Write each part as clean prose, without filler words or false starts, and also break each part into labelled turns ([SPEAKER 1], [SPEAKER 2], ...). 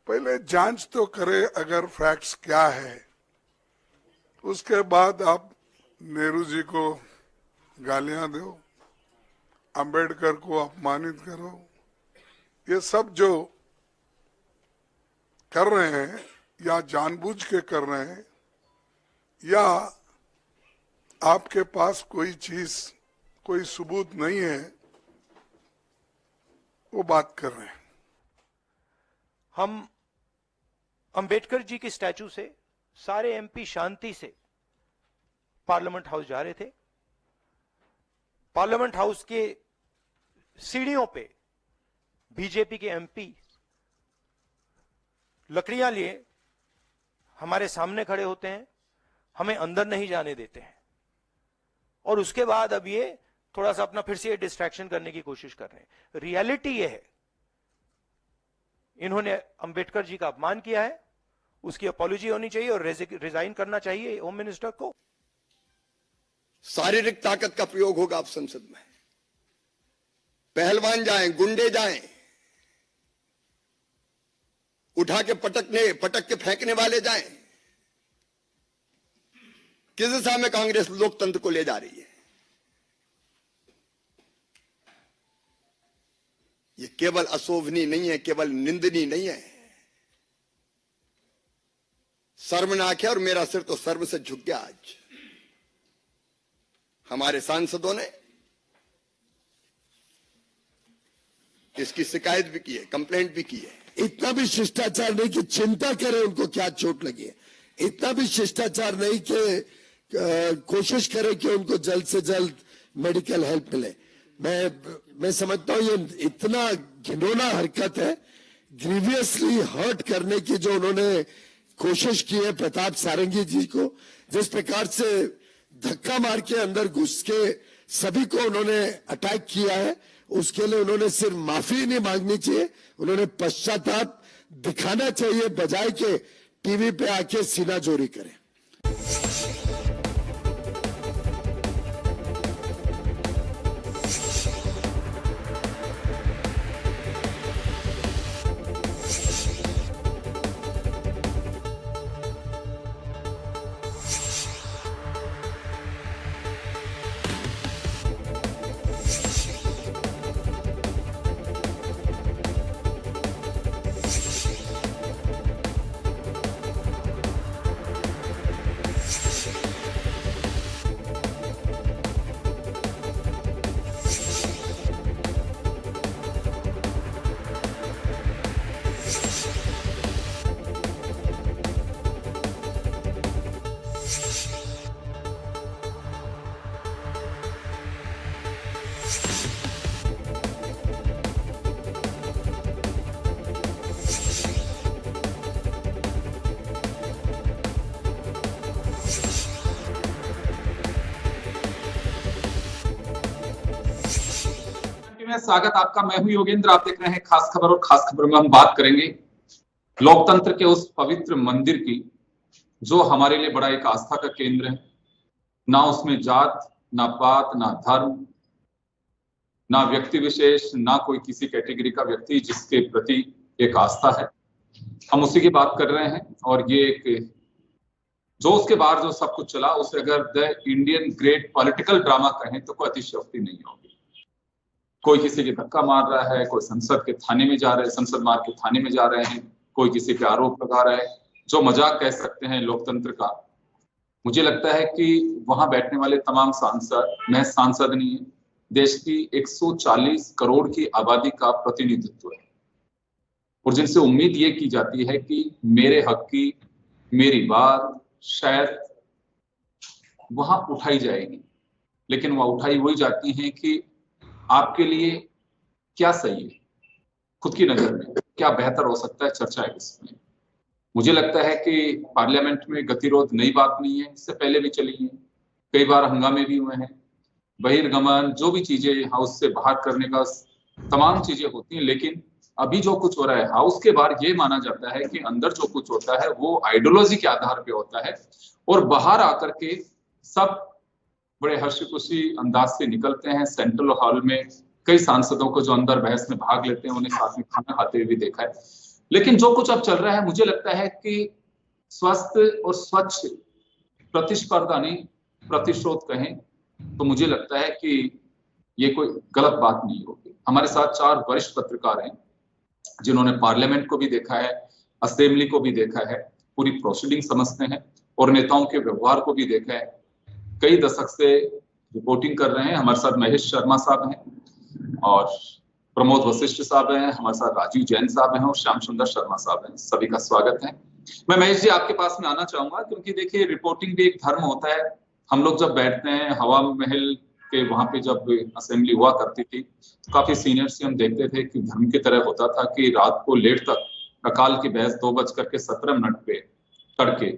[SPEAKER 1] पहले जांच तो करे अगर फैक्ट्स क्या है, उसके बाद आप नेहरू जी को गालियां दो, अंबेडकर को अपमानित करो। ये सब जो कर रहे हैं या जानबूझ के कर रहे हैं या आपके पास कोई चीज, कोई सबूत नहीं है, वो बात कर रहे हैं।
[SPEAKER 2] हम अंबेडकर जी की स्टैचू से सारे एमपी शांति से पार्लियामेंट हाउस जा रहे थे। पार्लियामेंट हाउस के सीढ़ियों पे बीजेपी के एमपी लकड़ियां लिए हमारे सामने खड़े होते हैं, हमें अंदर नहीं जाने देते हैं, और उसके बाद अब ये थोड़ा सा अपना फिर से डिस्ट्रैक्शन करने की कोशिश कर रहे हैं। रियलिटी ये है, इन्होंने अंबेडकर जी का अपमान किया है, उसकी अपॉलॉजी होनी चाहिए और रिजाइन करना चाहिए होम मिनिस्टर को।
[SPEAKER 3] शारीरिक ताकत का प्रयोग होगा अब संसद में। पहलवान जाएं, गुंडे जाएं, उठा के पटक के फेंकने वाले जाएं। किस दिशा में कांग्रेस लोकतंत्र को ले जा रही है? ये केवल अशोभनीय नहीं है, केवल निंदनीय नहीं है, शर्मनाक है। और मेरा सिर तो शर्म से झुक गया आज। हमारे सांसदों ने इसकी शिकायत भी की है, कंप्लेंट भी की है।
[SPEAKER 4] इतना भी शिष्टाचार नहीं कि चिंता करें उनको क्या चोट लगी है, इतना भी शिष्टाचार नहीं कि कोशिश करें कि उनको जल्द से जल्द मेडिकल हेल्प मिले। मैं समझता हूं ये इतना घिनौना हरकत है, ग्रीवियसली हर्ट करने की जो उन्होंने कोशिश की है प्रताप सारंगी जी को, जिस प्रकार से धक्का मार के अंदर घुस के सभी को उन्होंने अटैक किया है, उसके लिए उन्होंने सिर्फ माफी नहीं मांगनी चाहिए, उन्होंने पश्चाताप दिखाना चाहिए, बजाय के टीवी पे आके सीना जोरी करें।
[SPEAKER 5] स्वागत आपका। मैं हूं योगेंद्र, आप देख रहे हैं खास खबर। और खास खबर में हम बात करेंगे लोकतंत्र के उस पवित्र मंदिर की जो हमारे लिए बड़ा एक आस्था का केंद्र है। ना उसमें जात, ना पात, ना धर्म, ना व्यक्ति विशेष, ना कोई किसी कैटेगरी का व्यक्ति जिसके प्रति एक आस्था है। हम उसी की बात कर रहे हैं। और ये एक जो उसके बाहर जो सब कुछ चला, उसे अगर the Indian great political drama कहें तो कोई अतिशयोक्ति नहीं होगी। कोई किसी के धक्का मार रहा है, कोई संसद के थाने में जा रहे हैं, संसद मार्ग के थाने में जा रहे हैं, कोई किसी पे आरोप लगा रहा है, जो मजाक कह सकते हैं लोकतंत्र का। मुझे लगता है कि वहां बैठने वाले तमाम सांसद महज सांसद नहीं है, देश की 140 करोड़ की आबादी का प्रतिनिधित्व है, और जिनसे उम्मीद ये की जाती है कि मेरे हक की मेरी बात शायद वहां उठाई जाएगी। लेकिन वह उठाई वही जाती है कि आपके लिए क्या सही है, खुद की नजर में क्या बेहतर हो सकता है, चर्चा है इसमें। मुझे लगता है कि पार्लियामेंट में गतिरोध नई बात नहीं है, इससे पहले भी चली है, कई बार हंगामे भी हुए हैं, बहिर्गमन, जो भी चीजें हाउस से बाहर करने का तमाम चीजें होती हैं। लेकिन अभी जो कुछ हो रहा है हाउस के बाहर, ये माना जाता है कि अंदर जो कुछ होता है वो आइडियोलॉजी के आधार पे होता है, और बाहर आकर के सब बड़े हर्षी खुशी अंदाज से निकलते हैं। सेंट्रल हॉल में कई सांसदों को जो अंदर बहस में भाग लेते हैं, उन्हें साथ में खाना खाते हुए भी देखा है। लेकिन जो कुछ अब चल रहा है, मुझे लगता है कि स्वस्थ और स्वच्छ प्रतिस्पर्धा नहीं, प्रतिशोध कहें तो मुझे लगता है कि ये कोई गलत बात नहीं होगी। हमारे साथ 4 वरिष्ठ पत्रकार हैं जिन्होंने पार्लियामेंट को भी देखा है, असेंबली को भी देखा है, पूरी प्रोसीडिंग समझते हैं और नेताओं के व्यवहार को भी देखा है। कई दशक से रिपोर्टिंग कर रहे हैं। हमारे साथ महेश शर्मा साहब हैं और प्रमोद वशिष्ठ साहब हैं, हमारे साथ राजीव जैन साहब हैं और श्याम सुंदर शर्मा साहब हैं। सभी का स्वागत है। मैं महेश जी आपके पास में आना चाहूंगा, क्योंकि देखिए रिपोर्टिंग भी एक धर्म होता है। हम लोग जब बैठते हैं हवा महल के वहां पे, जब असेंबली हुआ करती थी, तो काफी सीनियर से हम देखते थे कि धर्म की तरह होता था कि रात को लेट तक अकाल की बहस 2:17 पे करके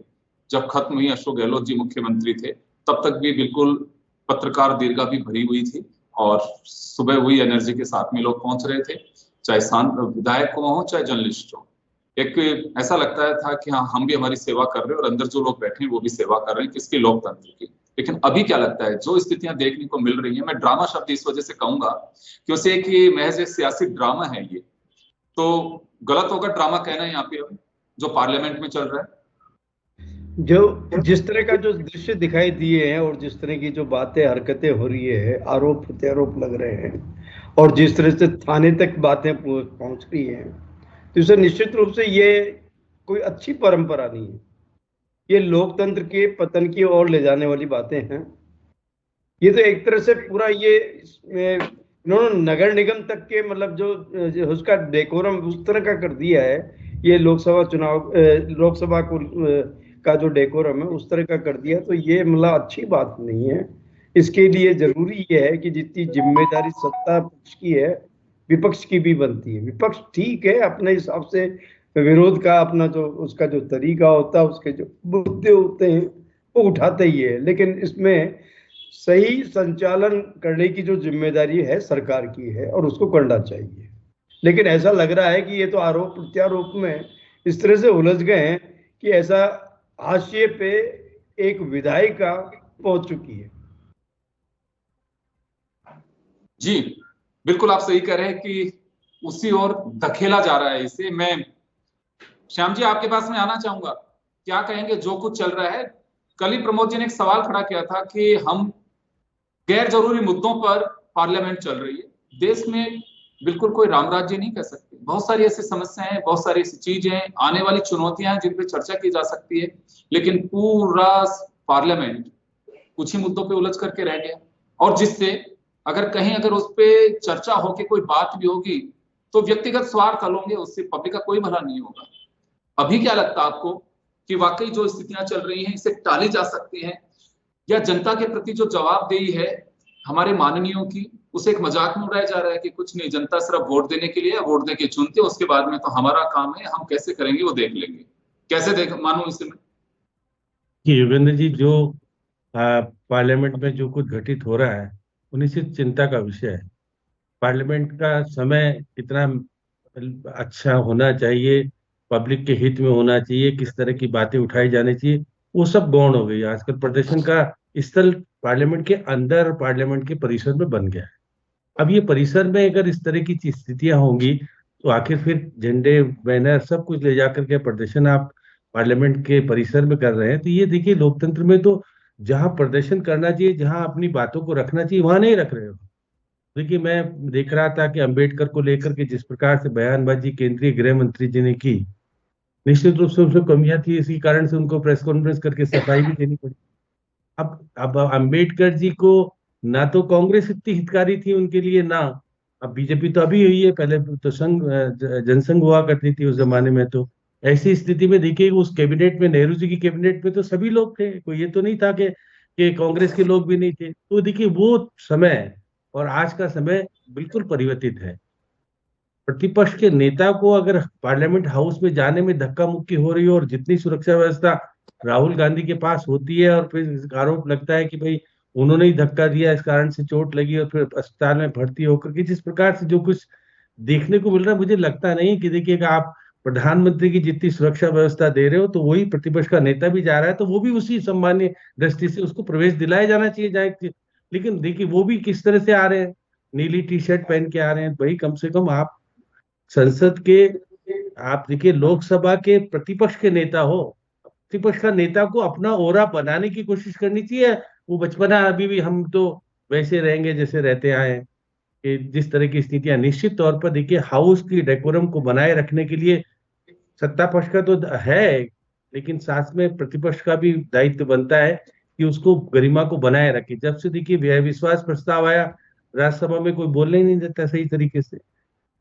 [SPEAKER 5] जब खत्म हुई, अशोक गहलोत जी मुख्यमंत्री थे, तब तक भी बिल्कुल पत्रकार दीर्घा भी भरी हुई थी और सुबह हुई एनर्जी के साथ में लोग पहुंच रहे थे, चाहे विधायक को हो चाहे जर्नलिस्ट हो। एक ऐसा लगता था कि हाँ, हम भी हमारी सेवा कर रहे हैं और अंदर जो लोग बैठे हैं वो भी सेवा कर रहे हैं, किसकी, लोकतंत्र की। लेकिन अभी क्या लगता है, जो स्थितियां देखने को मिल रही है, मैं ड्रामा शब्द इस वजह से कहूंगा कि उसे कि महज एक सियासी ड्रामा है ये, तो गलत होगा ड्रामा कहना यहाँ पे अब जो पार्लियामेंट में चल रहा है।
[SPEAKER 6] जो जिस तरह का जो दृश्य दिखाई दिए हैं और जिस तरह की जो बातें हरकतें हो रही है, आरोप प्रत्यारोप लग रहे हैं और जिस तरह से थाने तक बातें पहुंच रही हैं, तो इसे निश्चित रूप से ये कोई अच्छी परंपरा नहीं है। ये लोकतंत्र के पतन की ओर ले जाने वाली बातें हैं। ये तो एक तरह से पूरा ये इन्होंने नगर निगम तक के मतलब जो उसका डेकोरम उस तरह का कर दिया है। ये लोकसभा चुनाव, लोकसभा को का जो डेकोरम है उस तरह का कर दिया, तो ये मतलब अच्छी बात नहीं है। इसके लिए जरूरी ये है कि जितनी जिम्मेदारी सत्ता पक्ष की है, विपक्ष की भी बनती है। विपक्ष ठीक है, अपने हिसाब से विरोध का अपना जो उसका जो तरीका होता है, उसके जो मुद्दे होते हैं वो उठाते ही है, लेकिन इसमें सही संचालन करने की जो जिम्मेदारी है सरकार की है और उसको करना चाहिए। लेकिन ऐसा लग रहा है कि ये तो आरोप प्रत्यारोप में इस तरह से उलझ गए हैं कि ऐसा हाशिए पे एक विधायिका पहुंच चुकी है।
[SPEAKER 5] जी बिल्कुल, आप सही कह रहे हैं कि उसी ओर धकेला जा रहा है इसे। मैं श्याम जी आपके पास में आना चाहूंगा, क्या कहेंगे जो कुछ चल रहा है? कल ही प्रमोद जी ने एक सवाल खड़ा किया था कि हम गैर जरूरी मुद्दों पर पार्लियामेंट चल रही है। देश में बिल्कुल कोई राम राज्य नहीं कह सकते, बहुत सारी ऐसी समस्याएं हैं, बहुत सारी ऐसी चीजें, आने वाली चुनौतियां हैं जिन पे चर्चा की जा सकती है, लेकिन पूरा पार्लियामेंट कुछ ही मुद्दों पे उलझ करके रह गया। और जिससे अगर उस पर चर्चा होके कोई बात भी होगी तो व्यक्तिगत स्वार्थ होंगे, उससे पब्लिक का कोई भला नहीं होगा। अभी क्या लगता है आपको कि वाकई जो स्थितियां चल रही हैं इसे टाली जा सकती हैं, या जनता के प्रति जो जवाबदेही है हमारे माननीयों की, उसे एक मजाक में उड़ाया जा रहा है कि कुछ नहीं, जनता सिर्फ वोट देने के लिए वोट देके चुनते, उसके बाद में तो हमारा काम है, हम कैसे करेंगे वो देख लेंगे। कैसे देख मानूं इसे मैं?
[SPEAKER 7] योगेंद्र जी, जो पार्लियामेंट में जो कुछ घटित हो रहा है वो निश्चित चिंता का विषय है। पार्लियामेंट का समय कितना अच्छा होना चाहिए, पब्लिक के हित में होना चाहिए, किस तरह की बातें उठाई जानी चाहिए, वो सब गौण हो गई। आजकल प्रदर्शन का स्थल पार्लियामेंट के अंदर, पार्लियामेंट के परिसर में बन गया है। अब ये परिसर में अगर इस तरह की स्थितियां होंगी तो आखिर फिर झंडे, बैनर सब कुछ ले जाकर के प्रदर्शन आप पार्लियामेंट के परिसर में कर रहे हैं, तो ये देखिए लोकतंत्र में तो जहां प्रदर्शन करना चाहिए, जहां अपनी बातों को रखना चाहिए, वहां नहीं रख रहे हो। देखिए मैं देख रहा था कि अंबेडकर को लेकर के जिस प्रकार से बयानबाजी केंद्रीय गृह मंत्री जी ने की, निश्चित रूप से उसमें कमियां थी, इसी कारण से उनको प्रेस कॉन्फ्रेंस करके सफाई भी देनी पड़ी। अब अंबेडकर जी को ना तो कांग्रेस इतनी हितकारी थी उनके लिए, ना अब बीजेपी तो अभी हुई है, पहले तो संघ जनसंघ हुआ करती थी उस जमाने में। तो ऐसी स्थिति में देखिए उस कैबिनेट में, नेहरू जी की कैबिनेट में तो सभी लोग थे, कोई ये तो नहीं था कि कांग्रेस के लोग भी नहीं थे। तो देखिए वो समय और आज का समय बिल्कुल परिवर्तित है। प्रतिपक्ष के नेता को अगर पार्लियामेंट हाउस में जाने में धक्का मुक्की हो रही हो और जितनी सुरक्षा व्यवस्था राहुल गांधी के पास होती है, और फिर आरोप लगता है कि भाई उन्होंने ही धक्का दिया, इस कारण से चोट लगी और फिर अस्पताल में भर्ती होकर के जिस प्रकार से जो कुछ देखने को मिल रहा है, मुझे लगता नहीं कि देखिए आप प्रधानमंत्री की जितनी सुरक्षा व्यवस्था दे रहे हो तो वही प्रतिपक्ष का नेता भी जा रहा है, तो वो भी उसी सम्मान्य दृष्टि से उसको प्रवेश दिलाया जाना चाहिए जाए। लेकिन देखिए वो भी किस तरह से आ रहे हैं, नीली टी शर्ट पहन के आ रहे हैं। भाई कम से कम आप संसद के आप देखिए लोकसभा के प्रतिपक्ष के नेता हो, प्रतिपक्ष का नेता को अपना ओरा बनाने की कोशिश करनी चाहिए। वो बचपना अभी भी हम तो वैसे रहेंगे जैसे रहते आए हैं कि जिस तरह की स्थितियां, निश्चित तौर पर देखिए हाउस की डेकोरम को बनाए रखने के लिए सत्ता पक्ष का तो है, लेकिन साथ में प्रतिपक्ष का भी दायित्व बनता है कि उसको गरिमा को बनाए रखे। जब से देखिए व्यय विश्वास प्रस्ताव आया, राज्यसभा में कोई बोलने ही नहीं देता सही तरीके से।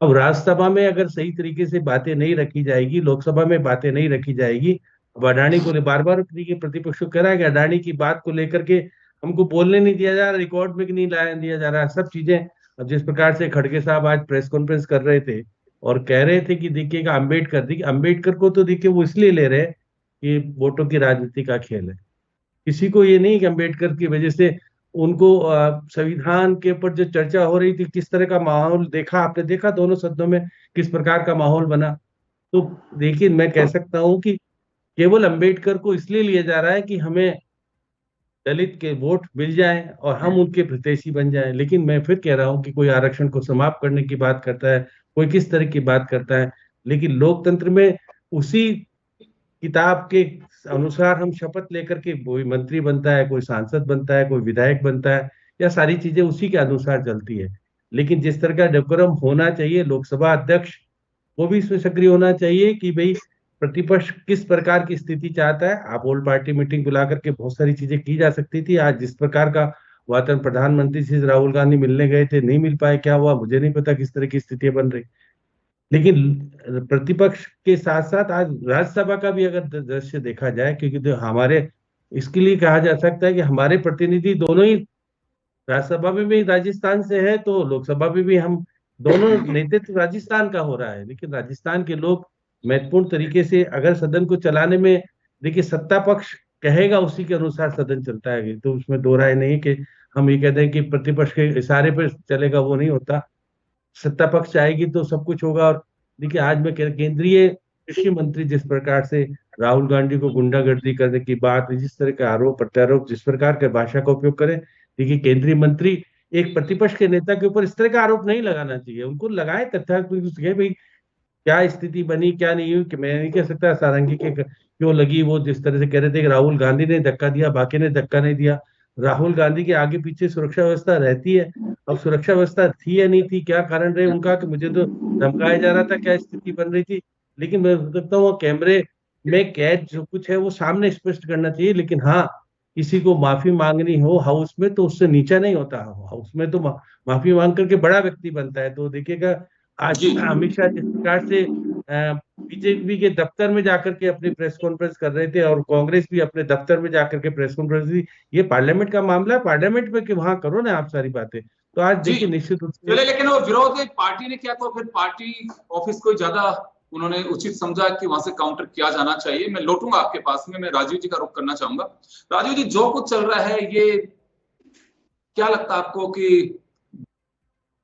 [SPEAKER 7] अब राज्यसभा में अगर सही तरीके से बातें नहीं रखी जाएगी, लोकसभा में बातें नहीं रखी जाएगी, अब अडानी को बार बार प्रतिपक्ष को कह रहा है कि अडानी की बात को लेकर के हमको बोलने नहीं दिया जा रहा, रिकॉर्ड में नहीं लाया दिया जा रहा, सब चीजें। अब जिस प्रकार से खड़गे साहब आज प्रेस कॉन्फ्रेंस कर रहे थे और कह रहे थे कि देखिएगा अम्बेडकर को तो देखिए वो इसलिए ले रहे हैं कि वोटों की राजनीति का खेल है। किसी को ये नहीं कि अम्बेडकर की वजह से उनको संविधान के ऊपर जो चर्चा हो रही थी, किस तरह का माहौल देखा आपने, देखा दोनों सदनों में किस प्रकार का माहौल बना। तो देखिए मैं कह सकता हूं कि केवल अम्बेडकर को इसलिए लिया जा रहा है कि हमें दलित के वोट मिल जाएं और हम उनके प्रत्याशी बन जाएं। लेकिन मैं फिर कह रहा हूं कि कोई आरक्षण को समाप्त करने की बात करता है, कोई किस तरह की बात करता है, लेकिन लोकतंत्र में उसी किताब के अनुसार हम शपथ लेकर के कोई मंत्री बनता है, कोई सांसद बनता है, कोई विधायक बनता है, या सारी चीजें उसी के अनुसार चलती है। लेकिन जिस तरह का डेकोरम होना चाहिए, लोकसभा अध्यक्ष वो भी इसमें सक्रिय होना चाहिए कि भाई प्रतिपक्ष किस प्रकार की स्थिति चाहता है। आप ऑल पार्टी मीटिंग बुला करके बहुत सारी चीजें की जा सकती थी। आज जिस प्रकार का वातावरण, प्रधानमंत्री से राहुल गांधी मिलने गए थे, नहीं मिल पाए, क्या हुआ मुझे नहीं पता, किस तरह की स्थितियां बन रही। लेकिन प्रतिपक्ष के साथ साथ आज राज्यसभा का भी अगर दृश्य देखा जाए, क्योंकि तो हमारे इसके लिए कहा जा सकता है कि हमारे प्रतिनिधि दोनों ही, राज्यसभा में भी राजस्थान से है तो लोकसभा में भी हम दोनों नेतृत्व राजस्थान का हो रहा है। लेकिन राजस्थान के लोग महत्वपूर्ण तरीके से अगर सदन को चलाने में, देखिए सत्ता पक्ष कहेगा उसी के अनुसार सदन चलता है, तो उसमें दो राय नहीं कि हम ये कहते हैं कि प्रतिपक्ष के इशारे पर चलेगा, वो नहीं होता। सत्ता पक्ष आएगी तो सब कुछ होगा। और देखिए आज मैं केंद्रीय कृषि मंत्री जिस प्रकार से राहुल गांधी को गुंडागर्दी करने की बात, जिस तरह के आरोप प्रत्यारोप, जिस प्रकार के भाषा का उपयोग करें, देखिए केंद्रीय मंत्री एक प्रतिपक्ष के नेता के ऊपर इस तरह का आरोप नहीं लगाना चाहिए। उनको लगाए तथ्य भाई क्या स्थिति बनी, क्या नहीं हुई, कि मैं नहीं कह सकता सारंगी के क्यों लगी। वो जिस तरह से कह रहे थे कि राहुल गांधी ने धक्का दिया, बाकी ने धक्का नहीं दिया। राहुल गांधी के आगे पीछे सुरक्षा व्यवस्था रहती है। अब सुरक्षा व्यवस्था थी या नहीं थी, क्या कारण रहे उनका कि मुझे तो धमकाया जा रहा था, क्या स्थिति बन रही थी। लेकिन मैं लगता हूँ कैमरे में कैद जो कुछ है वो सामने स्पष्ट करना चाहिए। लेकिन हाँ, किसी को माफी मांगनी हो हाउस में तो उससे नीचा नहीं होता। हाउस में तो माफी मांग करके बड़ा व्यक्ति बनता है। तो देखिएगा आज अमित शाह जिस प्रकार से बीजेपी के दफ्तर में जाकर के अपनी प्रेस कॉन्फ्रेंस कर रहे थे और कांग्रेस भी अपने दफ्तर में जाकर के प्रेस कॉन्फ्रेंस दी, ये पार्लियामेंट का मामला है, पार्लियामेंट में कि वहां करो ना आप सारी बातें। तो आज देखिए निश्चित रूप से,
[SPEAKER 5] लेकिन वो विरोध पार्टी ने किया तो फिर पार्टी ऑफिस को ज्यादा उन्होंने उचित समझा कि वहां से काउंटर किया जाना चाहिए। मैं लौटूंगा आपके पास में, मैं राजीव जी का रुख करना चाहूंगा। राजीव जी, जो कुछ चल रहा है ये क्या लगता है आपको कि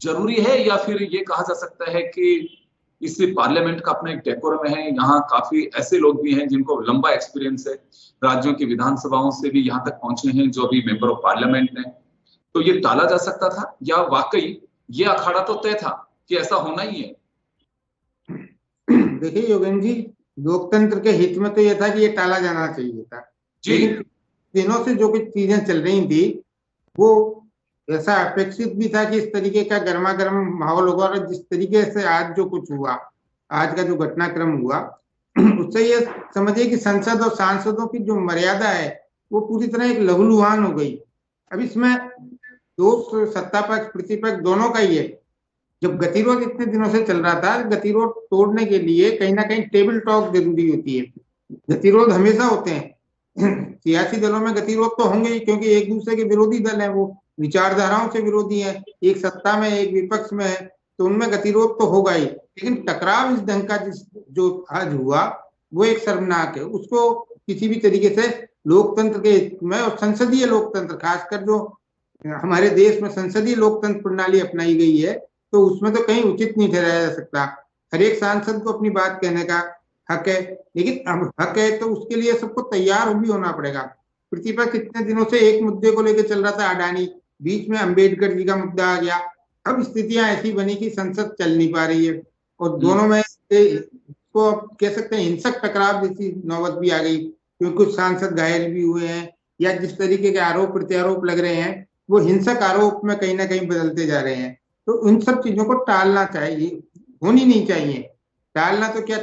[SPEAKER 5] जरूरी है, या फिर ये कहा जा सकता है कि इससे पार्लियामेंट का अपना एक डेकोरम है, यहाँ काफी ऐसे लोग भी हैं जिनको लंबा एक्सपीरियंस है, राज्यों की विधानसभाओं से भी यहाँ तक पहुंचे हैं, जो भी मेंबर ऑफ पार्लियामेंट ने, तो ये टाला जा सकता था, या वाकई ये अखाड़ा तो तय था कि ऐसा होना ही है?
[SPEAKER 8] देखिए योगेंद्र जी, लोकतंत्र के हित में तो ये था कि ये टाला जाना चाहिए था जी। दिनों से जो कुछ चीजें चल रही थी वो ऐसा अपेक्षित भी था कि इस तरीके का गर्मा गर्म माहौल होगा। और जिस तरीके से आज जो कुछ हुआ, आज का जो घटनाक्रम हुआ, उससे ये समझिए कि संसद और सांसदों की जो मर्यादा है वो पूरी तरह एक लहूलुहान हो गई। अब इसमें दो सत्ता पक्ष प्रतिपक्ष दोनों का ही है। जब गतिरोध इतने दिनों से चल रहा था, गतिरोध तोड़ने के लिए कहीं ना कहीं टेबल टॉक जरूरी होती है। गतिरोध हमेशा होते हैं, सियासी दलों में गतिरोध तो होंगे ही, क्योंकि एक दूसरे के विरोधी दल हैं, वो विचारधाराओं से विरोधी हैं, एक सत्ता में एक विपक्ष में है, तो उनमें गतिरोध तो होगा ही। लेकिन टकराव इस ढंग का जो आज हुआ वो एक शर्मनाक है। उसको किसी भी तरीके से लोकतंत्र के हित में, और संसदीय लोकतंत्र खासकर जो हमारे देश में संसदीय लोकतंत्र प्रणाली अपनाई गई है, तो उसमें तो कहीं उचित नहीं ठहराया जा सकता। हर एक सांसद को अपनी बात कहने का हक है, लेकिन हक है तो उसके लिए सबको तैयार भी होना पड़ेगा। प्रतिपक्ष इतने दिनों से एक मुद्दे को लेकर चल रहा था, अडानी, बीच में अंबेडकर जी का मुद्दा आ गया। अब स्थितियां ऐसी बनी कि संसद चल नहीं पा रही है, और दोनों में को अब कह सकते हैं हिंसक टकराव जैसी नौबत भी आ गई, क्योंकि कुछ सांसद घायल भी हुए हैं, या जिस तरीके के आरोप प्रत्यारोप लग रहे हैं वो हिंसक आरोप में कहीं ना कहीं बदलते जा रहे हैं। तो उन सब चीजों को टालना चाहिए, होनी नहीं चाहिए। टालना तो क्या,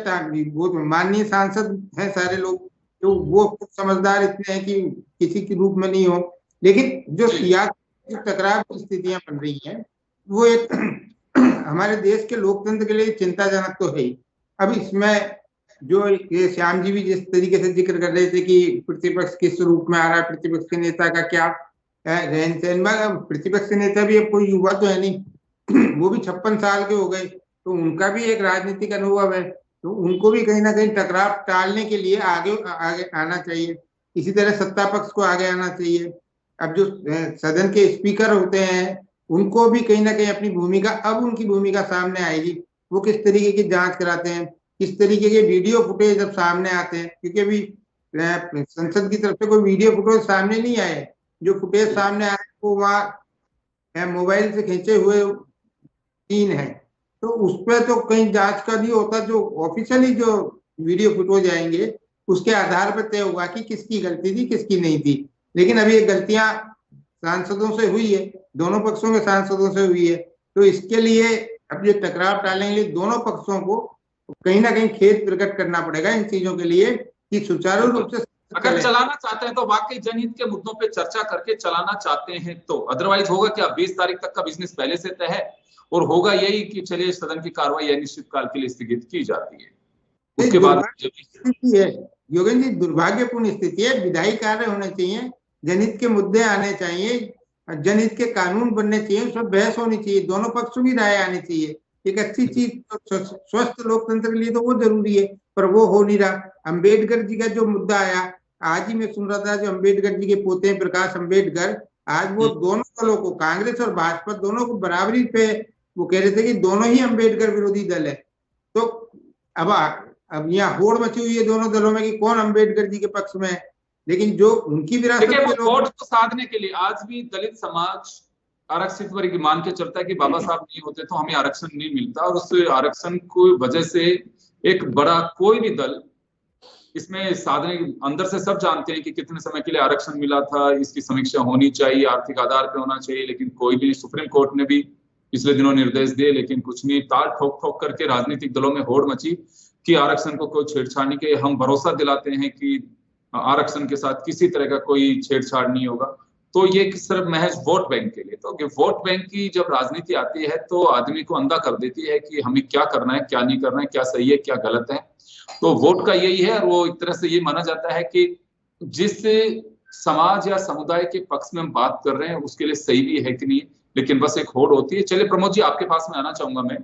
[SPEAKER 8] वो माननीय सांसद हैं सारे लोग, तो वो खुद समझदार इतने हैं कि किसी के रूप में नहीं हो, लेकिन जो सियासी टकराव की स्थितियां बन रही हैं वो एक हमारे देश के लोकतंत्र के लिए चिंताजनक तो है ही। अब इसमें जो ये श्याम जी भी जिस तरीके से जिक्र कर रहे थे कि प्रतिपक्ष किस रूप में आ रहा है, प्रतिपक्ष के नेता का क्या रहन सहन, प्रतिपक्ष के नेता भी अब कोई युवा तो है नहीं, वो भी 56 साल के हो गए, तो उनका भी एक राजनीतिक अनुभव है, तो उनको भी कहीं ना कहीं टकराव टालने के लिए आगे आना चाहिए। इसी तरह सत्ता पक्ष को आगे आना चाहिए। अब जो सदन के स्पीकर होते हैं उनको भी कहीं ना कहीं अपनी भूमिका, अब उनकी भूमिका सामने आएगी, वो किस तरीके की जांच कराते हैं, किस तरीके के वीडियो फुटेज जब सामने आते हैं, क्योंकि अभी संसद की तरफ से कोई वीडियो फुटेज सामने नहीं आए, जो फुटेज सामने आए वो वहाँ मोबाइल से खींचे हुए सीन है, तो उस पर तो कहीं जांच का नहीं होता। जो ऑफिशियली जो वीडियो फुटेज आएंगे उसके आधार पर तय होगा कि किसकी गलती थी किसकी नहीं थी। लेकिन अभी ये गलतियां सांसदों से हुई है, दोनों पक्षों के सांसदों से हुई है, तो इसके लिए अब ये टकराव टालने के लिए दोनों पक्षों को कहीं ना कहीं खेद प्रकट करना पड़ेगा इन चीजों के लिए कि सुचारू रूप से
[SPEAKER 5] अगर चलाना चाहते हैं तो वाकई जनहित के मुद्दों पे चर्चा करके चलाना चाहते हैं तो, अदरवाइज होगा क्या 20 तारीख तक का बिजनेस पहले से तय है और होगा यही कि चलिए सदन की कार्रवाई अनिश्चितकाल के लिए स्थगित की जाती है, उसके बाद
[SPEAKER 8] योगेंद्र जी दुर्भाग्यपूर्ण स्थिति है। विधायी कार्य होने चाहिए, जनहित के मुद्दे आने चाहिए, जनहित के कानून बनने चाहिए, उसमें बहस होनी चाहिए, दोनों पक्षों की राय आनी चाहिए, एक अच्छी चीज स्वस्थ लोकतंत्र के लिए तो वो जरूरी है, पर वो हो नहीं रहा। अंबेडकर जी का जो मुद्दा आया, आज ही मैं सुन रहा था, जो अंबेडकर जी के पोते हैं प्रकाश अंबेडकर, आज वो दोनों दलों को, कांग्रेस और भाजपा दोनों को बराबरी पे वो कह रहे थे कि दोनों ही अंबेडकर विरोधी दल है। तो अब यहाँ होड़ मची हुई है दोनों दलों में कि कौन अंबेडकर जी के पक्ष में है, लेकिन जो उनकी विरासत के लोग
[SPEAKER 5] वोट को साधने के लिए आज भी दलित समाज आरक्षित वर्ग मान के चलता है कि बाबा साहब नहीं होते तो हमें आरक्षण नहीं मिलता, और उस आरक्षण को वजह से एक बड़ा कोई भी दल इसमें साधने, अंदर से सब जानते हैं कि कितने समय के लिए आरक्षण मिला था, इसकी समीक्षा होनी चाहिए, आर्थिक आधार पे होना चाहिए, लेकिन कोई भी, सुप्रीम कोर्ट ने भी पिछले दिनों निर्देश दिए लेकिन कुछ नहीं, ताल ठोक ठोक करके राजनीतिक दलों में होड़ मची कि आरक्षण को कोई छेड़छाड़ नहीं के, हम भरोसा दिलाते हैं कि आरक्षण के साथ किसी तरह का कोई छेड़छाड़ नहीं होगा। तो ये सिर्फ महज वोट बैंक के लिए, तो वोट बैंक की जब राजनीति आती है तो आदमी को अंधा कर देती है कि हमें क्या करना है क्या नहीं करना है, क्या सही है क्या गलत है। तो वोट का यही है, और वो एक तरह से ये माना जाता है कि जिस समाज या समुदाय के पक्ष में हम बात कर रहे हैं उसके लिए सही भी है कि नहीं, लेकिन बस एक होड़ होती है। चलिए प्रमोद जी आपके पास में आना चाहूंगा मैं।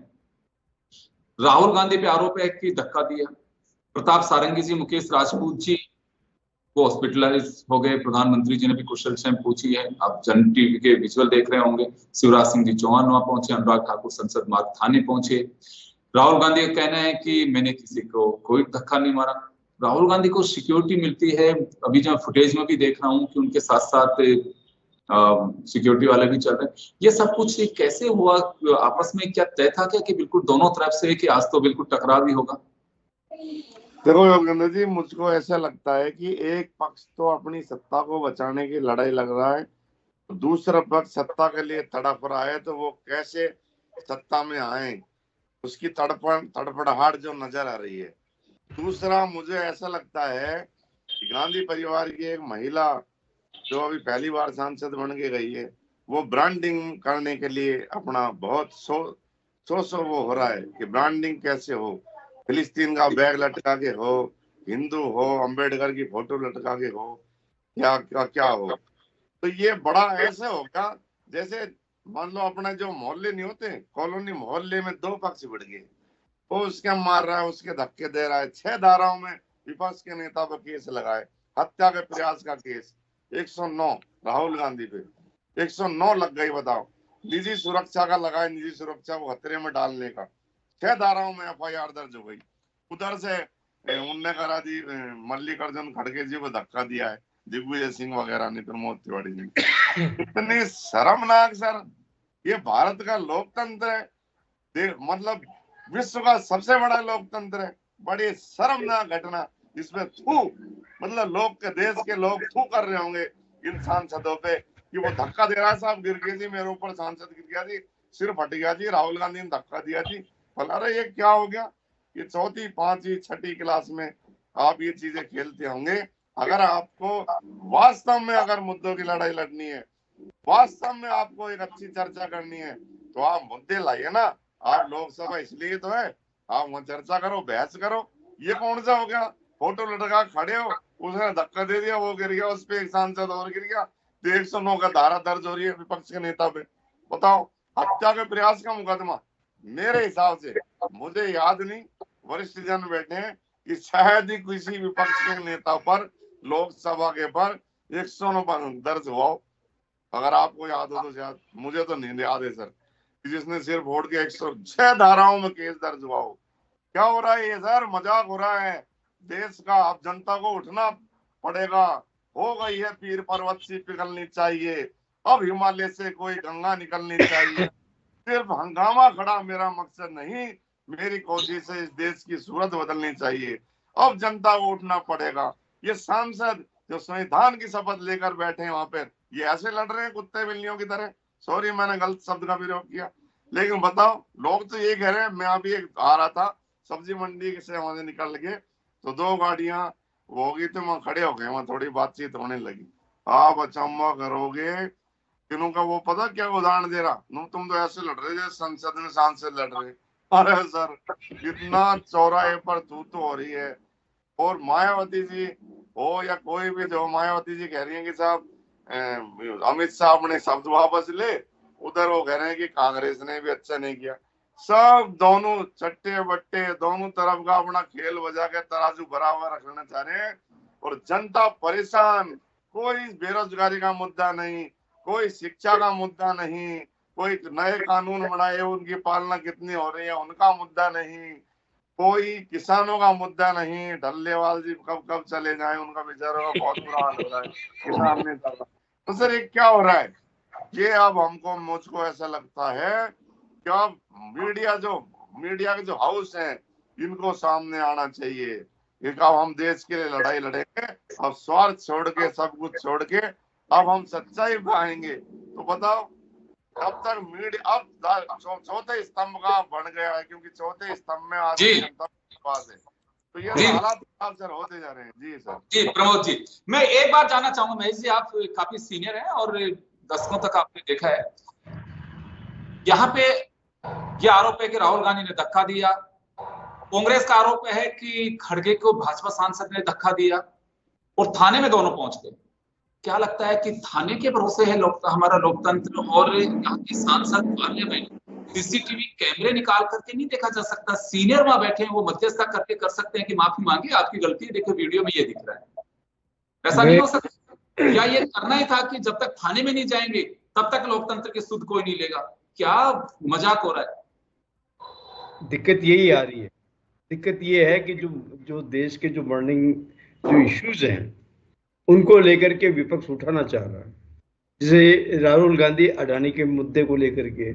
[SPEAKER 5] राहुल गांधी पे आरोप है कि धक्का दिया, प्रताप सारंगी जी, मुकेश राजपूत जी वो हॉस्पिटलाइज हो गए, प्रधानमंत्री जी ने भी कुशलक्षेम पूछी है, आप जन टीवी के विजुअल देख रहे होंगे, शिवराज सिंह जी चौहान वहां पहुंचे, अनुराग ठाकुर संसद मार्ग थाने पहुंचे। राहुल गांधी का कहना है कि मैंने किसी को कोई धक्का नहीं मारा। राहुल गांधी को सिक्योरिटी मिलती है, अभी जब फुटेज में भी देख रहा हूँ कि उनके साथ साथ सिक्योरिटी वाले भी चल रहे हैं। ये सब कुछ कैसे हुआ, आपस में क्या तय था क्या कि बिल्कुल दोनों तरफ से कि आज तो बिल्कुल टकराव ही होगा?
[SPEAKER 9] देखो योगेंद्र जी, मुझको ऐसा लगता है कि एक पक्ष तो अपनी सत्ता को बचाने की लड़ाई लग रहा है, तो दूसरा पक्ष सत्ता के लिए तड़प रहा है, तो वो कैसे सत्ता में आए उसकी तड़पड़ाहट जो नजर आ रही है। दूसरा मुझे ऐसा लगता है कि गांधी परिवार की एक महिला जो अभी पहली बार सांसद बन के गई है, वो ब्रांडिंग करने के लिए अपना बहुत सो वो हो रहा है कि ब्रांडिंग कैसे हो, फिलिस्तीन का बैग लटका के हो, हिंदू हो, अंबेडकर की फोटो लटका के हो, क्या हो। तो ये बड़ा ऐसे होगा जैसे मान लो अपने जो मोहल्ले नहीं होते, कॉलोनी मोहल्ले में दो पक्ष बढ़ गए, वो उसके मार रहा है, उसके धक्के दे रहा है। 6 धाराओं में विपक्ष के नेता पर केस लगाए, हत्या के प्रयास का केस 109 राहुल गांधी पे 109 लग गई। बताओ, निजी सुरक्षा का लगाए, निजी सुरक्षा को खतरे में डालने का 6 धाराओं में FIR दर्ज हो गई। उधर से उनने करा दी, मल्लिकार्जुन खड़गे जी को धक्का दिया है, दिग्विजय सिंह वगैरह ने, प्रमोद तिवारी जी। इतनी शर्मनाक सर, ये भारत का लोकतंत्र है, मतलब विश्व का सबसे बड़ा लोकतंत्र है, बड़ी शर्मनाक घटना, इसमें थू मतलब लोग के देश के लोग थू कर रहे होंगे इन सांसदों पे कि वो धक्का दे रहा है, साहब गिर गए जी, मेरे ऊपर सांसद गिर गया जी, सिर फट गया जी, राहुल गांधी ने धक्का दिया जी। बोला अरे ये क्या हो गया, ये चौथी पांचवी छठी क्लास में आप ये चीजें खेलते होंगे। अगर आपको वास्तव में अगर मुद्दों की लड़ाई लड़नी है, वास्तव में आपको एक अच्छी चर्चा करनी है, तो आप मुद्दे लाइए ना। आप लोकसभा इसलिए तो है, आप वहाँ चर्चा करो, बहस करो। ये कौन सा हो गया, फोटो लटका खड़े हो, उसने धक्का दे दिया, वो गिर गया, उस पे एक सांसद और गिर गया, तो 109 का धारा दर्ज हो रही है विपक्ष के नेता पे। बताओ, हत्या के प्रयास का मुकदमा। मेरे हिसाब से, मुझे याद नहीं, वरिष्ठ जन बैठे हैं कि शायद ही किसी विपक्ष के नेता पर लोकसभा के पर 109 दर्ज हुआ हो। अगर आपको याद हो तो शायद, मुझे तो नहीं याद है सर, जिसने सिर्फ वोट के 106 धाराओं में केस दर्ज हुआ हो। क्या हो रहा है ये सर, मजाक हो रहा है देश का। अब जनता को उठना पड़ेगा, हो गई है पीर पर्वत सी पिघलनी चाहिए, अब हिमालय से कोई गंगा निकलनी चाहिए। सिर्फ हंगामा खड़ा मेरा मकसद नहीं, मेरी कोशिश है इस देश की सूरत बदलनी चाहिए। अब जनता को उठना पड़ेगा। ये सांसद जो संविधान की शपथ लेकर बैठे हैं वहां पर, ये ऐसे लड़ रहे हैं कुत्ते बिल्लियों की तरह। सॉरी मैंने गलत शब्द का प्रयोग किया, लेकिन बताओ, लोग तो ये कह रहे हैं। मैं अभी एक आ रहा था सब्जी मंडी से, वहां से निकल गए तो 2 गाड़ियां हो गई, तो वहां खड़े हो गए, वहां थोड़ी बातचीत होने लगी। आप अचंभा करोगे, किन्हों का वो पता क्या उदाहरण दे रहा, तुम तो ऐसे लड़ रहे थे संसद में सांसद लड़ रहे। अरे सर, कितना चौराहे पर तू तो हो रही है। और मायावती जी हो या कोई भी, जो मायावती जी कह रही है कि साहब अमित शाह अपने शब्द वापस ले, उधर वो कह रहे हैं कि कांग्रेस ने भी अच्छा नहीं किया। सब दोनों चट्टे बट्टे दोनों तरफ का अपना खेल बजा के तराजू बराबर रखना चाह रहे हैं, और जनता परेशान। कोई बेरोजगारी का मुद्दा नहीं, कोई शिक्षा का मुद्दा नहीं, कोई नए कानून बनाए उनकी पालना कितनी हो रही है उनका मुद्दा नहीं, कोई किसानों का मुद्दा नहीं, डल्लेवाल जी कब कब चले जाएं, उनका बेचारों का बहुत बुरा हाल हो रहा है, किसान नहीं कर रहा। तो सर ये क्या हो रहा है, ये अब हमको मुझको ऐसा लगता है कि अब मीडिया के जो हाउस हैं, इनको सामने आना चाहिए कि अब हम देश के लिए लड़ाई लड़ेंगे, अब स्वार्थ छोड़ के, सब कुछ छोड़ के अब हम सच्चाई पाएंगे। तो बताओ, अब तक मीडिया अब चौथे स्तंभ का बन गया है, क्योंकि चौथे स्तंभ में आज जनता के पास है। तो ये हालात सर होते जा रहे हैं। जी सर।
[SPEAKER 5] जी प्रमोद जी, मैं एक बात जानना चाहूंगा, महेश जी आप काफी सीनियर हैं और दशकों तक आपने देखा है, यहाँ पे ये आरोप है कि राहुल गांधी ने धक्का दिया, कांग्रेस का आरोप है कि खड़गे को भाजपा सांसद ने धक्का दिया, और थाने में दोनों पहुंच गए। क्या लगता है कि थाने के भरोसे है हमारा लोकतंत्र, और यहाँ के सांसद पार्लियामेंट सीसीटीवी कैमरे निकाल करके नहीं देखा जा सकता? सीनियर वहां बैठे हैं, वो मध्यस्थता करके कर सकते हैं कि माफी मांगे, आपकी गलती है, देखो वीडियो में ये दिख रहा है। ऐसा नहीं हो सकता? या ये करना ही था कि जब तक थाने में नहीं जाएंगे तब तक लोकतंत्र की सुध कोई नहीं लेगा? क्या मजाक हो रहा है?
[SPEAKER 6] दिक्कत यही आ रही है। दिक्कत ये है कि जो देश के जो बर्निंग जो इश्यूज हैं उनको लेकर के विपक्ष उठाना चाह रहा है, जैसे राहुल गांधी अडानी के मुद्दे को लेकर के,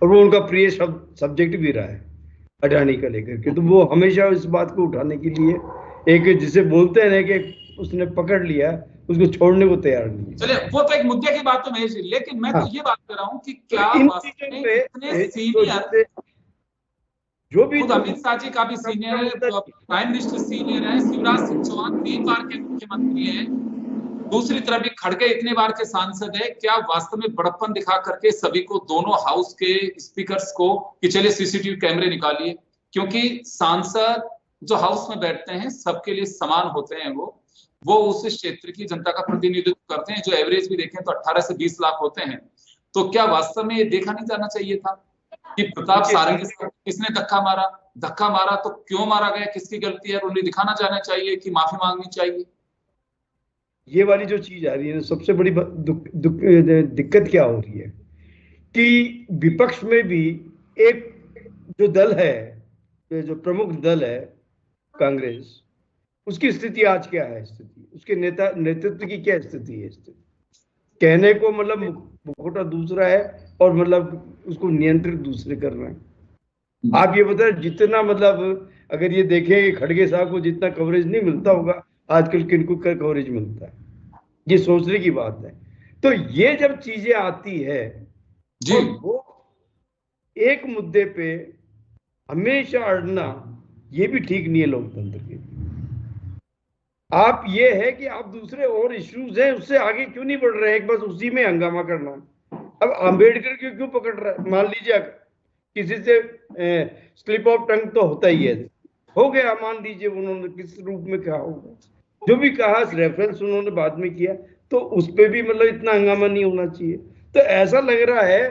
[SPEAKER 6] और वो उनका प्रिय सब्जेक्ट भी रहा है अडानी का लेकर के, तो वो हमेशा इस बात को उठाने के लिए एक जिसे बोलते हैं कि उसने पकड़ लिया, उसको छोड़ने को तैयार नहीं है।
[SPEAKER 5] चलिए वो तो एक मुद्दे की बात तो महेश, लेकिन मैं तो ये बात कर रहा हूँ कि क्या इतने सीनियर,
[SPEAKER 6] जो भी
[SPEAKER 5] खुद अमित शाह जी काफी सीनियर है, प्राइम मिनिस्टर सीनियर है, शिवराज सिंह चौहान 3 बार के मुख्यमंत्री हैं, दूसरी तरफ भी खड़गे इतने बार के सांसद है, क्या वास्तव में बड़प्पन दिखा करके सभी को, दोनों हाउस के स्पीकर्स को, कि चलिए सीसीटीवी कैमरे निकालिए? क्योंकि सांसद जो हाउस में बैठते हैं सबके लिए समान होते हैं, वो उस क्षेत्र की जनता का प्रतिनिधित्व करते हैं, जो एवरेज भी देखें तो 18 से 20 लाख होते हैं। तो क्या वास्तव में ये देखा नहीं जाना चाहिए था कि प्रताप सारंगी से किसने धक्का मारा तो क्यों मारा गया, किसकी गलती है, उन्हें दिखाना जाना चाहिए कि माफी मांगनी चाहिए?
[SPEAKER 6] ये वाली जो चीज आ रही है, सबसे बड़ी दिक्कत क्या हो रही है कि विपक्ष में भी एक जो दल है, जो प्रमुख दल है कांग्रेस, उसकी स्थिति आज क्या है, स्थिति उसके नेतृत्व की क्या स्थिति है? स्थिति कहने को मतलब मुखौटा दूसरा है और मतलब उसको नियंत्रित दूसरे कर रहे हैं। आप ये बताएं, जितना मतलब अगर ये देखें खड़गे साहब को जितना कवरेज नहीं मिलता होगा, आजकल किनको कवरेज मिलता है, ये सोचने की बात है। तो ये जब चीजें आती है
[SPEAKER 5] जी
[SPEAKER 6] और वो एक मुद्दे पे हमेशा अड़ना, ये भी ठीक नहीं है लोकतंत्र के। आप ये है कि आप दूसरे और इश्यूज हैं उससे आगे क्यों नहीं बढ़ रहे हैं, बस उसी में हंगामा करना। अब अंबेडकर क्यों पकड़ रहा है? मान लीजिए किसी से स्लिप ऑफ टंग तो होता ही है, हो गया, मान लीजिए उन्होंने किस रूप में कहा होगा, जो भी कहा रेफरेंस उन्होंने बाद में किया, तो उस पर भी मतलब इतना हंगामा नहीं होना चाहिए। तो ऐसा लग रहा है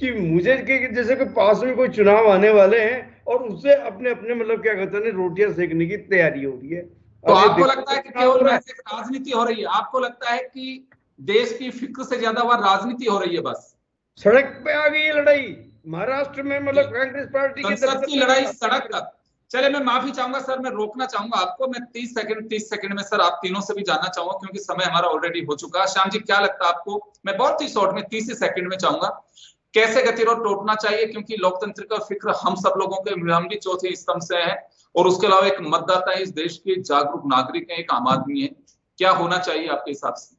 [SPEAKER 6] कि मुझे जैसे कि पास में कोई चुनाव आने वाले हैं और उससे अपने अपने मतलब क्या कहते हैं रोटियां सेकने की तैयारी हो रही है।
[SPEAKER 5] तो आपको लगता है कि केवल महज राजनीति हो रही है? आपको लगता है कि देश की फिक्र से ज्यादा वह राजनीति हो रही है? बस
[SPEAKER 6] सड़क पे आ गई है लड़ाई महाराष्ट्र में, मतलब कांग्रेस पार्टी
[SPEAKER 5] संसद की लड़ाई सड़क तक। चले, मैं माफी चाहूंगा सर, मैं रोकना चाहूंगा आपको। मैं 30 सेकंड में सर आप तीनों से भी जानना चाहूंगा, क्योंकि समय हमारा ऑलरेडी हो चुका है। श्याम जी, क्या लगता है आपको? मैं बहुत ही शॉर्ट में 30 सेकंड में चाहूंगा, कैसे गतिरोध टूटना चाहिए? क्योंकि लोकतंत्र का फिक्र हम सब लोगों के, हम भी चौथे स्तंभ से है, और उसके अलावा एक मतदाता है, इस देश के जागरूक नागरिक है, एक आम आदमी है। क्या होना चाहिए आपके हिसाब से?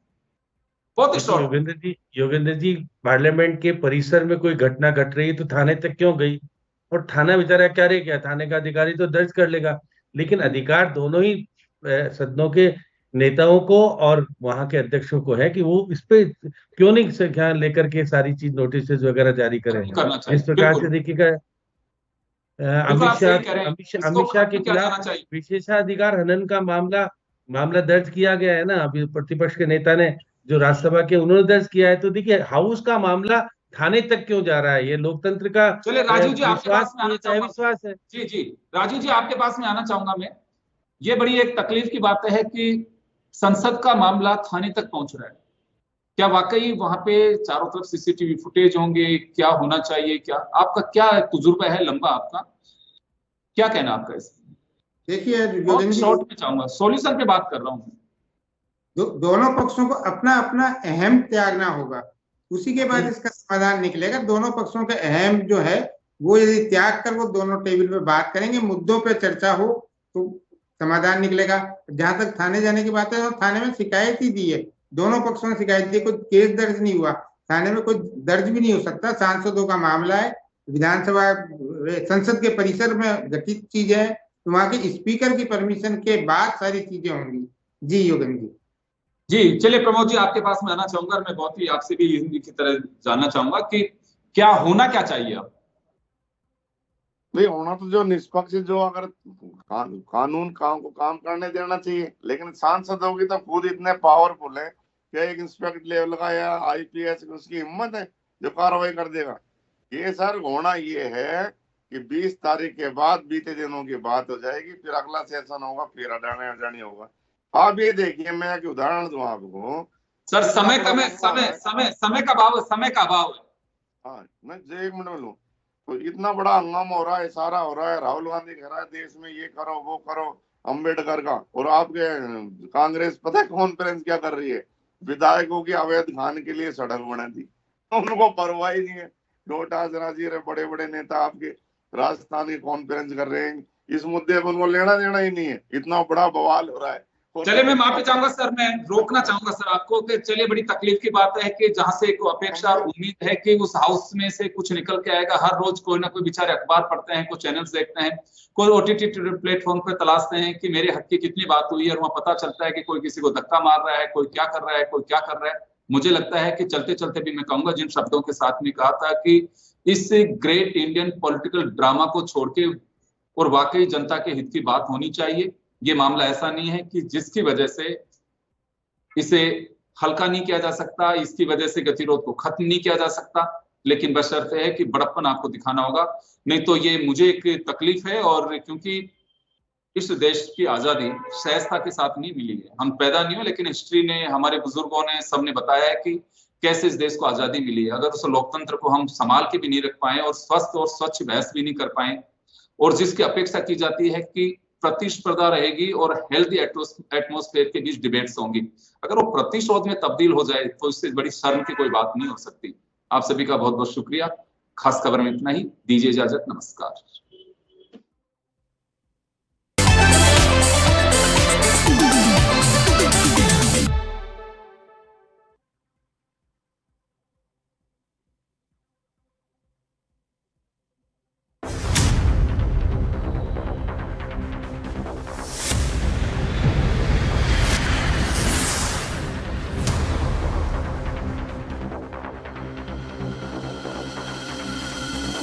[SPEAKER 5] बहुत ही शॉर्ट।
[SPEAKER 7] योगेंद्र जी, पार्लियामेंट के परिसर में कोई घटना घट रही है तो थाने तक क्यों गई? और थाना बेचारा क्या रह गया, थाने का अधिकारी तो दर्ज कर लेगा, लेकिन अधिकार दोनों ही सदनों के नेताओं को और वहां के अध्यक्षों को है कि वो इस पे क्यों नहीं संख्या लेकर के सारी चीज नोटिस वगैरह जारी करें। इस प्रकार से देखिएगा, अमित शाह के खिलाफ विशेषाधिकार हनन का मामला दर्ज किया गया है ना, अभी प्रतिपक्ष के नेता ने जो राज्यसभा के उन्होंने दर्ज किया है। तो देखिए, हाउस का मामला थाने तक क्यों जा रहा है? ये लोकतंत्र का
[SPEAKER 5] चलिए राजीव जी आपके पास में आना चाहूंगा।
[SPEAKER 7] विश्वास है।
[SPEAKER 5] जी राजीव जी आपके पास में आना चाहूंगा मैं। ये बड़ी एक तकलीफ की बात है कि संसद का मामला थाने तक पहुंच रहा है। क्या वाकई वहां पे चारों तरफ सीसीटीवी फुटेज होंगे? क्या होना चाहिए? क्या आपका क्या तजुर्बा है लंबा, आपका क्या कहना आपका इसमें?
[SPEAKER 8] देखिए
[SPEAKER 5] शॉर्ट में चाहूंगा, सॉल्यूशन पे बात कर रहा हूँ।
[SPEAKER 8] दोनों पक्षों को अपना अपना अहम त्यागना होगा, उसी के बाद इसका समाधान निकलेगा। दोनों पक्षों के अहम जो है वो यदि त्याग कर वो दोनों टेबल पे बात करेंगे, मुद्दों पे चर्चा हो तो समाधान निकलेगा। जहां तक थाने जाने की बात है, तो थाने में शिकायत ही दी है, दोनों पक्षों ने शिकायत दी, कोई केस दर्ज नहीं हुआ, थाने में कोई दर्ज भी नहीं हो सकता। सांसदों का मामला है, विधानसभा संसद के परिसर में गठित चीज है, तो वहां के स्पीकर की परमिशन के बाद सारी चीजें होंगी। जी योगेंद्र
[SPEAKER 5] जी, चलिए प्रमोद जी आपके पास में आना चाहूंगा, और मैं बहुत ही आपसे भी हिंदी की तरह जानना चाहूंगा कि क्या होना क्या चाहिए अब?
[SPEAKER 9] नहीं होना तो जो निष्पक्ष, जो अगर कानून काम करने देना चाहिए, लेकिन सांसदों की तो खुद इतने पावरफुल है कि एक इंस्पेक्टर लेवल का या आईपीएस उसकी हिम्मत है जो कार्रवाई कर देगा। ये सर होना ये है कि 20 तारीख के बाद बीते दिनों की बात हो जाएगी, फिर अगला सेशन होगा, फिर अडानी होगा। आप ये देखिए, मैं एक उदाहरण दूं आपको
[SPEAKER 5] सर। समय का अभाव है।
[SPEAKER 9] हाँ, मैं 1 मिनट में लूं तो इतना बड़ा हंगामा हो रहा है, सारा हो रहा है, राहुल गांधी कह रहा है देश में ये करो वो करो अंबेडकर का, और आपके कांग्रेस पता है कॉन्फ्रेंस क्या कर रही है? विधायकों की अवैध खान के लिए सड़क बना दी, उनको परवाह ही नहीं है। रोहतास राजी रहे, बड़े बड़े नेता आपके राजस्थान की कॉन्फ्रेंस कर रहे हैं, इस मुद्दे पर उनको लेना देना ही नहीं है, इतना बड़ा बवाल हो रहा है।
[SPEAKER 5] चलिए मैं माफी चाहूंगा सर, मैं रोकना चाहूंगा सर आपको कि चलिए बड़ी तकलीफ की बात है कि जहां से एक अपेक्षा उम्मीद है कि उस हाउस में से कुछ निकल के आएगा। हर रोज कोई ना कोई बेचारे अखबार पढ़ते हैं, कोई चैनल्स देखते हैं, कोई ओटीटी प्लेटफॉर्म पे तलाशते हैं कि मेरे हक की कितनी बात हुई है, और वहां पता चलता है कि कोई किसी को धक्का मार रहा है, कोई क्या कर रहा है, कोई क्या कर रहा है। मुझे लगता है कि चलते चलते भी मैं कहूंगा जिन शब्दों के साथ में कहा था कि इस ग्रेट इंडियन पॉलिटिकल ड्रामा को छोड़ के और वाकई जनता के हित की बात होनी चाहिए। ये मामला ऐसा नहीं है कि जिसकी वजह से इसे हल्का नहीं किया जा सकता, इसकी वजह से गतिरोध को खत्म नहीं किया जा सकता, लेकिन बशर्ते है कि बड़प्पन आपको दिखाना होगा, नहीं तो ये मुझे एक तकलीफ है। और क्योंकि इस देश की आजादी सहजता के साथ नहीं मिली है, हम पैदा नहीं हुए, लेकिन हिस्ट्री ने, हमारे बुजुर्गों ने, सबने बताया है कि कैसे इस देश को आजादी मिली है। अगर उस लोकतंत्र को हम संभाल के भी नहीं रख पाए और स्वस्थ और स्वच्छ बहस भी नहीं कर पाए, और जिसकी अपेक्षा की जाती है कि प्रतिस्पर्धा रहेगी और हेल्दी एटमॉस्फेयर के बीच डिबेट्स होंगी, अगर वो प्रतिशोध में तब्दील हो जाए तो इससे बड़ी शर्म की कोई बात नहीं हो सकती। आप सभी का बहुत बहुत शुक्रिया। खास खबर में इतना ही, दीजिए इजाजत, नमस्कार।